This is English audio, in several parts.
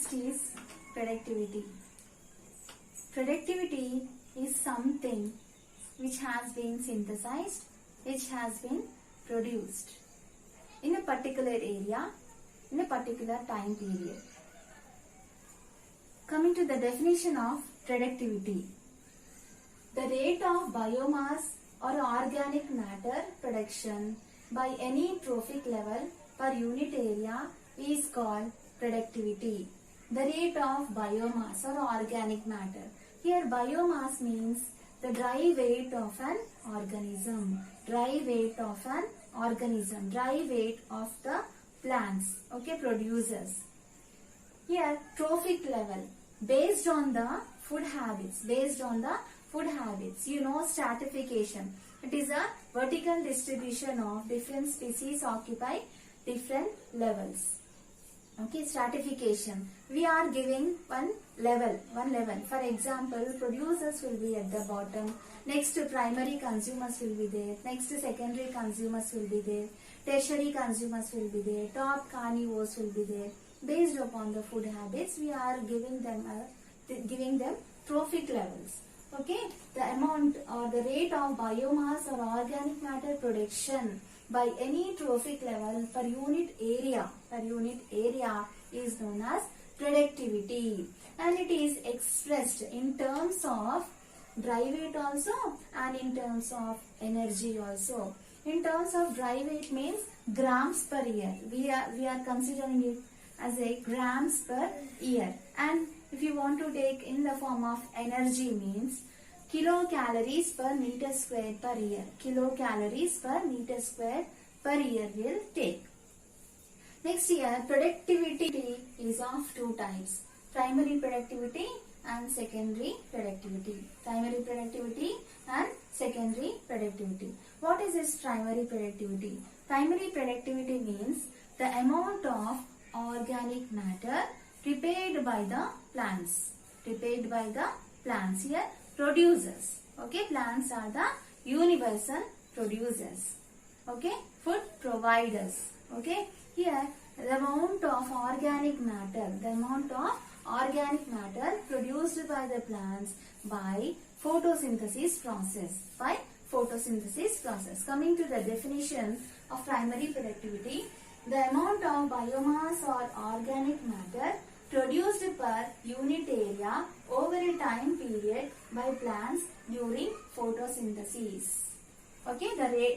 Next is productivity. Productivity is something which has been synthesized, which has been produced in a particular area, in a particular time period. Coming to the definition of productivity. The rate of biomass or organic matter production by any trophic level per unit area is called productivity. The rate of biomass or organic matter. Here biomass means the dry weight of an organism. Dry weight of an organism. Dry weight of the plants. Okay, producers. Here trophic level. Based on the food habits. Based on the food habits. You know stratification. It is a vertical distribution of different species occupy different levels. Okay, stratification. We are giving one level. For example, producers will be at the bottom. Next, primary consumers will be there. Next, secondary consumers will be there. Tertiary consumers will be there. Top carnivores will be there. Based upon the food habits, we are giving them trophic levels. Okay, the amount or the rate of biomass or organic matter production by any trophic level per unit area is known as productivity, and it is expressed in terms of dry weight also and in terms of energy also. In terms of dry weight means grams per year. We are considering it as a grams per year, and if you want to take in the form of energy means kilocalories per meter square per year. Kilocalories per meter square per year will take. Next here, productivity is of two types. Primary productivity and secondary productivity. Primary productivity and secondary productivity. What is this primary productivity? Primary productivity means the amount of organic matter prepared by the plants. Prepared by the plants. Here producers. Okay, plants are the universal producers. Okay, food providers. Okay, here the amount of organic matter produced by the plants by photosynthesis process. Coming to the definition of primary productivity, the amount of biomass or organic matter produced per unit area over a time period by plants during photosynthesis. Okay,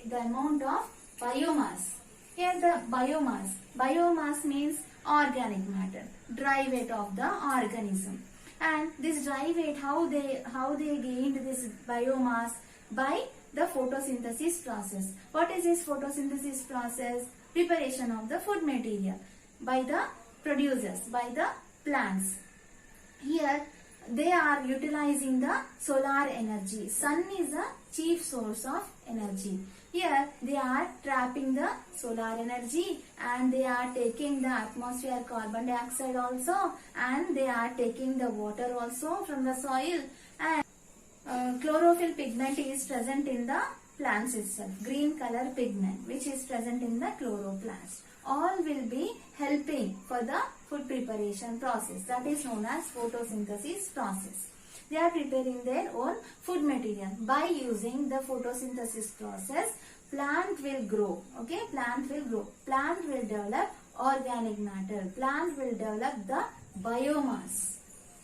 the amount of biomass. Here the biomass means organic matter, dry weight of the organism. And this dry weight, how they gained this biomass? By the photosynthesis process. What is this photosynthesis process? Preparation of the food material by the producers, by the plants. Here they are utilizing the solar energy. Sun is the chief source of energy. Here they are trapping the solar energy and they are taking the atmosphere carbon dioxide also, and they are taking the water also from the soil, and chlorophyll pigment is present in the plants itself. Green color pigment which is present in the chloroplast. All will be helping for the food preparation process, that is known as photosynthesis process. They are preparing their own food material. By using the photosynthesis process, plant will grow. Okay, plant will grow. Plant will develop organic matter. Plant will develop the biomass.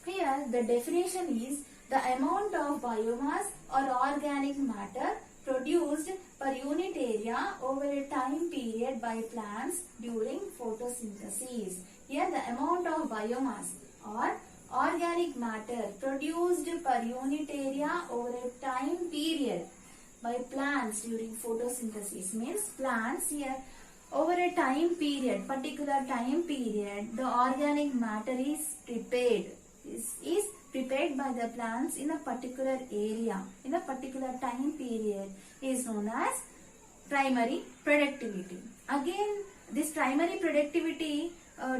Here the definition is the amount of biomass or organic matter produced per unit area over a time period by plants during photosynthesis. Here the amount of biomass or organic matter produced per unit area over a time period by plants during photosynthesis means plants here over a time period, particular time period, the organic matter is prepared. Is prepared by the plants in a particular area, in a particular time period is known as primary productivity. Again, this primary productivity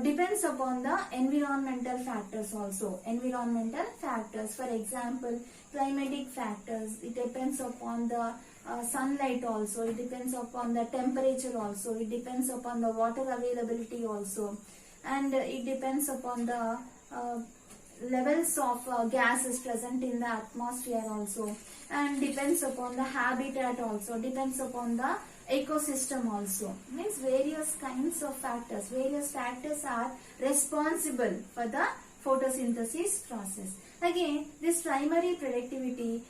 depends upon the environmental factors also. Environmental factors, for example, climatic factors, it depends upon the sunlight also, it depends upon the temperature also, it depends upon the water availability also, and it depends upon the uh, levels of gas is present in the atmosphere also, and depends upon the habitat also, depends upon the ecosystem also. Means various kinds of factors, various factors are responsible for the photosynthesis process. Again, this primary productivity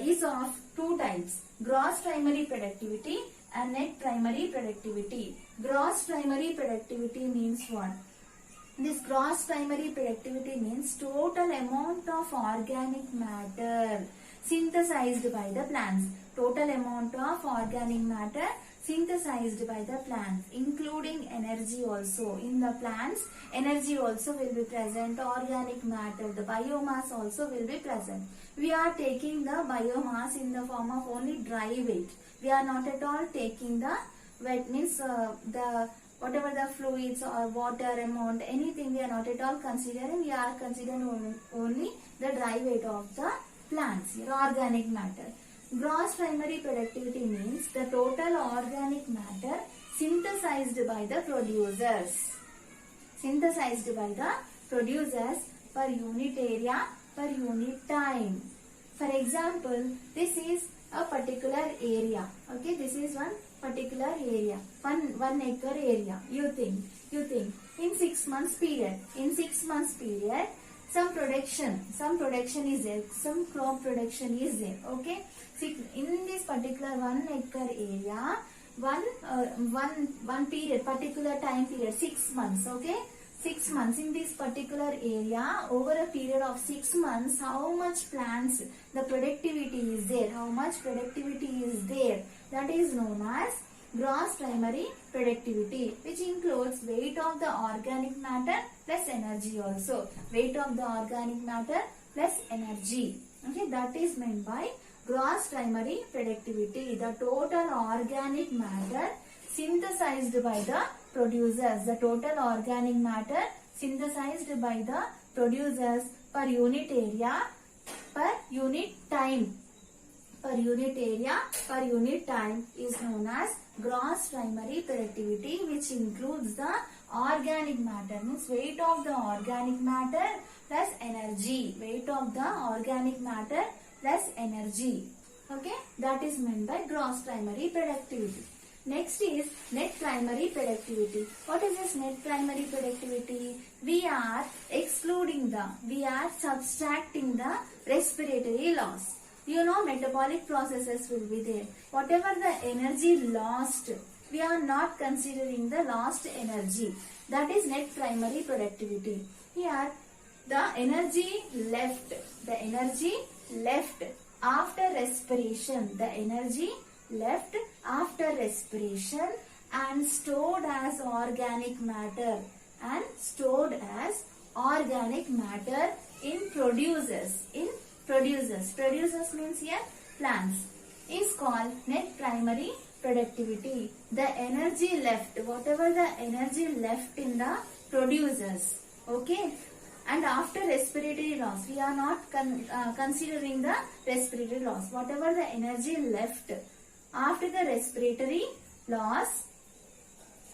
is of two types: gross primary productivity and net primary productivity. Gross primary productivity means what? This gross primary productivity means total amount of organic matter synthesized by the plants. Total amount of organic matter synthesized by the plants, including energy also. In the plants, energy also will be present, organic matter, the biomass also will be present. We are taking the biomass in the form of only dry weight. We are not at all taking the wet, means the whatever the fluids or water amount, anything we are not at all considering. We are considering only the dry weight of the plants, organic matter. Gross primary productivity means the total organic matter synthesized by the producers. Synthesized by the producers per unit area, per unit time. For example, this is a particular area. Okay, this is one particular area, one acre area. You think in 6 months period, some production is there, some crop production is there. Okay, in this particular 1 acre area, one period, particular time period, 6 months. Okay, 6 months in this particular area, over a period of 6 months, how much plants, the productivity is there, that is known as gross primary productivity, which includes weight of the organic matter plus energy also. Weight of the organic matter plus energy. Okay, that is meant by gross primary productivity. The total organic matter synthesized by the producers. The total organic matter synthesized by the producers per unit area, per unit time. Per unit area, per unit time is known as gross primary productivity, which includes the organic matter, means weight of the organic matter plus energy. Weight of the organic matter plus energy. Okay, that is meant by gross primary productivity. Next is net primary productivity. What is this net primary productivity? We are subtracting the respiratory loss. You know, metabolic processes will be there. Whatever the energy lost, we are not considering the lost energy. That is net primary productivity. Here, the energy left after respiration, and stored as organic matter, in producers. Producers means here plants, is called net primary productivity. The energy left, whatever the energy left in the producers, okay, and after respiratory loss, we are not considering the respiratory loss. Whatever the energy left after the respiratory loss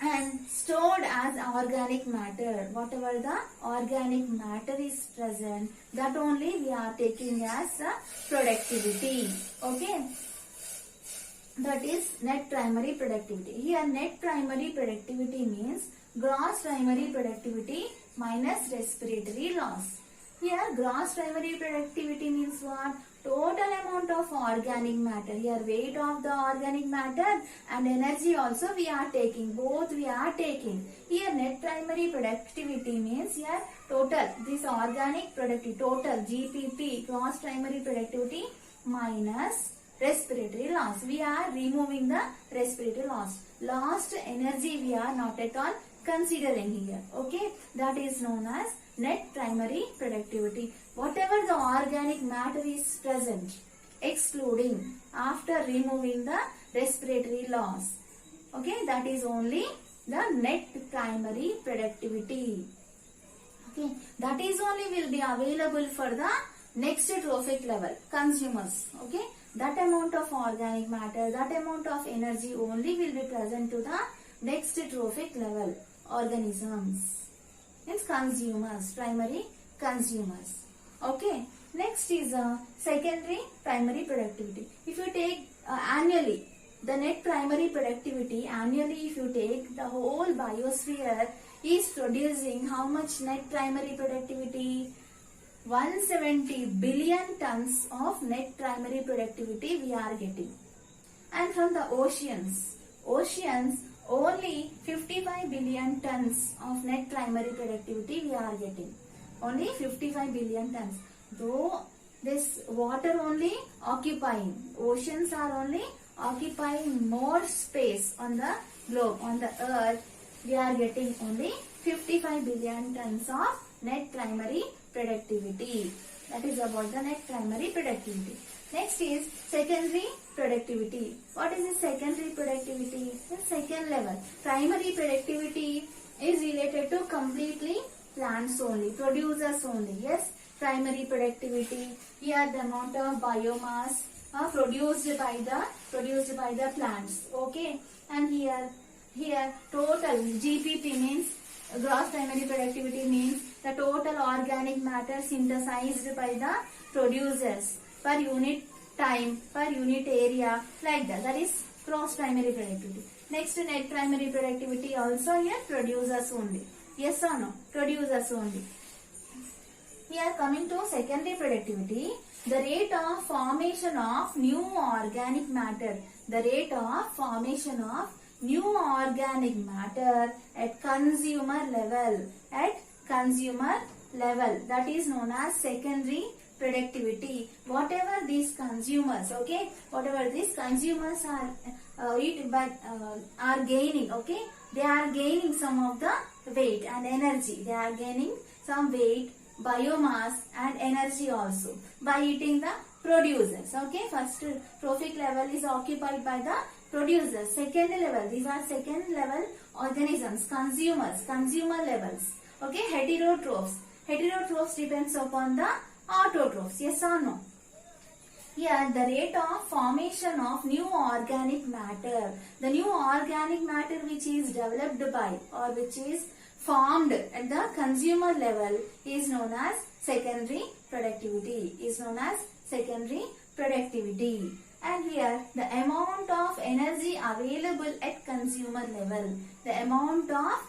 and stored as organic matter, whatever the organic matter is present, that only we are taking as productivity. Okay, that is net primary productivity. Here net primary productivity means gross primary productivity minus respiratory loss. Here gross primary productivity means what? Total amount of organic matter. Here weight of the organic matter and energy also we are taking. Both we are taking. Here net primary productivity means here total. This organic productivity, total GPP, gross primary productivity minus respiratory loss. We are removing the respiratory loss. Lost energy we are not at all considering here. Okay, that is known as net primary productivity. Whatever the organic matter is present, excluding after removing the respiratory loss. Okay, that is only the net primary productivity. Okay, that is only will be available for the next trophic level, consumers. Okay, that amount of organic matter, that amount of energy only will be present to the next trophic level, organisms. means consumers, primary consumers. Okay. Next is secondary primary productivity. If you take annually, the net primary productivity annually, if you take the whole biosphere is producing how much net primary productivity? 170 billion tons of net primary productivity we are getting. And from the oceans only 55 billion tons of net primary productivity we are getting. Only 55 billion tons. Though this water only occupying, oceans are only occupying more space on the globe, on the earth, we are getting only 55 billion tons of net primary productivity. That is about the net primary productivity. Next is secondary productivity. What is the secondary productivity? The second level. Primary productivity is related to completely plants only, producers only. Yes, primary productivity. Here the amount of biomass produced by the plants. Okay, and here total GPP means gross primary productivity means the total organic matter synthesized by the producers per unit time, per unit area, like that. That is gross primary productivity. Next, net primary productivity also here producers only. Yes or no? Producers only. Here coming to secondary productivity, the rate of formation of new organic matter. The rate of formation of new organic matter at consumer level. At consumer level. That is known as secondary productivity. Whatever these consumers, okay, whatever these consumers are gaining, okay, they are gaining some of the weight and energy. They are gaining some weight, biomass and energy also by eating the producers. Okay, first trophic level is occupied by the producers. Second level, these are second level organisms, consumers, consumer levels. Okay, heterotrophs. Heterotrophs depends upon the autotrophs. Yes or no? Here the rate of formation of new organic matter. The new organic matter which is developed by or which is formed at the consumer level is known as secondary productivity. Is known as secondary productivity. And here the amount of energy available at consumer level. The amount of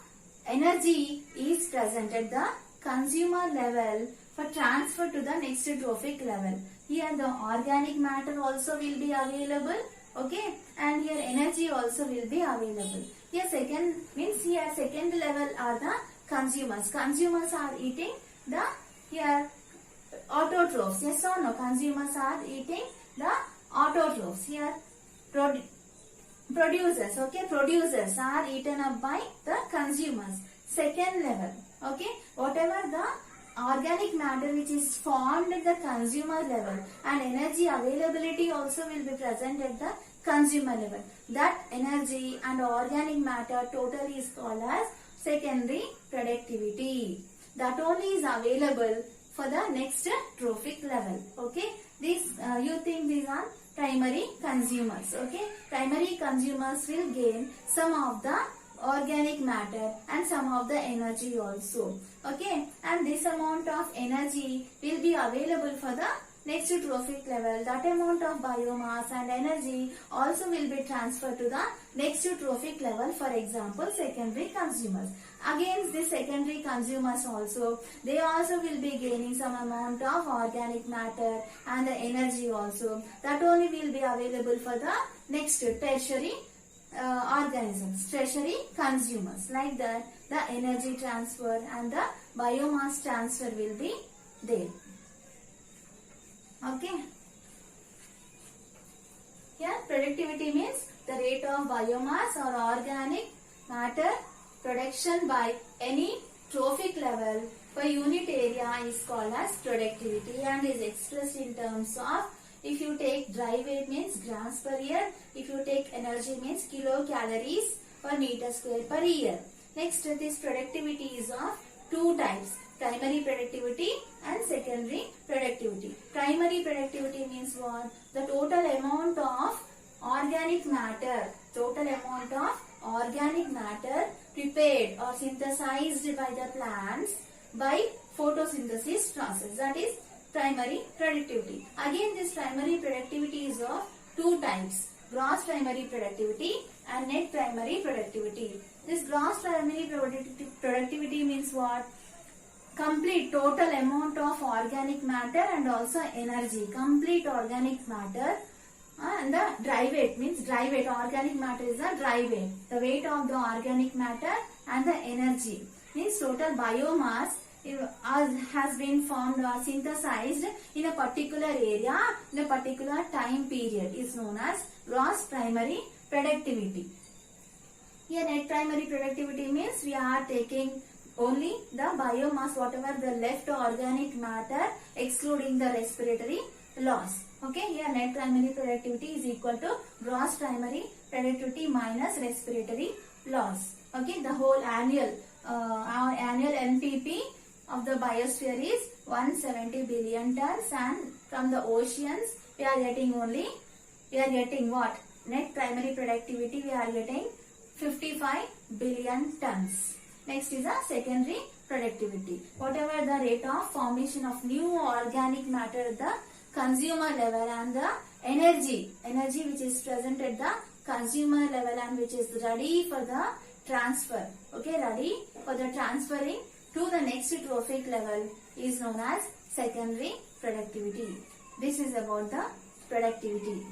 energy is present at the consumer level for transfer to the next trophic level. Here the organic matter also will be available. Okay, and here energy also will be available. Here second means here second level are the consumers. Consumers are eating the here autotrophs. Yes or no? Consumers are eating the autotrophs. Here producers. Okay, producers are eaten up by the consumers. Second level. Okay, whatever the organic matter which is formed at the consumer level and energy availability also will be present at the consumer level. That energy and organic matter total is called as secondary productivity. That only is available for the next trophic level. Okay, this you think these are primary consumers. Okay, primary consumers will gain some of the organic matter and some of the energy also. Okay, and this amount of energy will be available for the next trophic level. That amount of biomass and energy also will be transferred to the next trophic level. For example, secondary consumers. Against the secondary consumers also, they also will be gaining some amount of organic matter and the energy also. That only will be available for the next tertiary organisms, tertiary consumers. Like that, the energy transfer and the biomass transfer will be there. Okay. Here productivity means the rate of biomass or organic matter production by any trophic level per unit area is called as productivity and is expressed in terms of, if you take dry weight means grams per year, if you take energy means kilocalories per meter square per year. Next, this productivity is of two types, primary productivity and secondary productivity. Primary productivity means what? The total amount of organic matter, prepared prepared or synthesized by the plants by photosynthesis process. That is primary productivity. Again, this primary productivity is of two types: gross primary productivity and net primary productivity. This gross primary productivity means what? Complete total amount of organic matter and also energy. Complete organic matter and the dry weight means dry weight. Organic matter is the dry weight. The weight of the organic matter and the energy means total biomass has been formed or synthesized in a particular area in a particular time period is known as gross primary productivity. Here net primary productivity means we are taking only the biomass, whatever the left organic matter, excluding the respiratory loss. Okay, here net primary productivity is equal to gross primary productivity minus respiratory loss. Okay, the whole our annual NPP of the biosphere is 170 billion tons, and from the oceans we are getting what? Net primary productivity we are getting 55 billion tons. Next is a secondary productivity. Whatever the rate of formation of new organic matter at the consumer level and the energy which is present at the consumer level and which is ready for the transfer. Okay, ready for the transferring to the next trophic level is known as secondary productivity. This is about the productivity.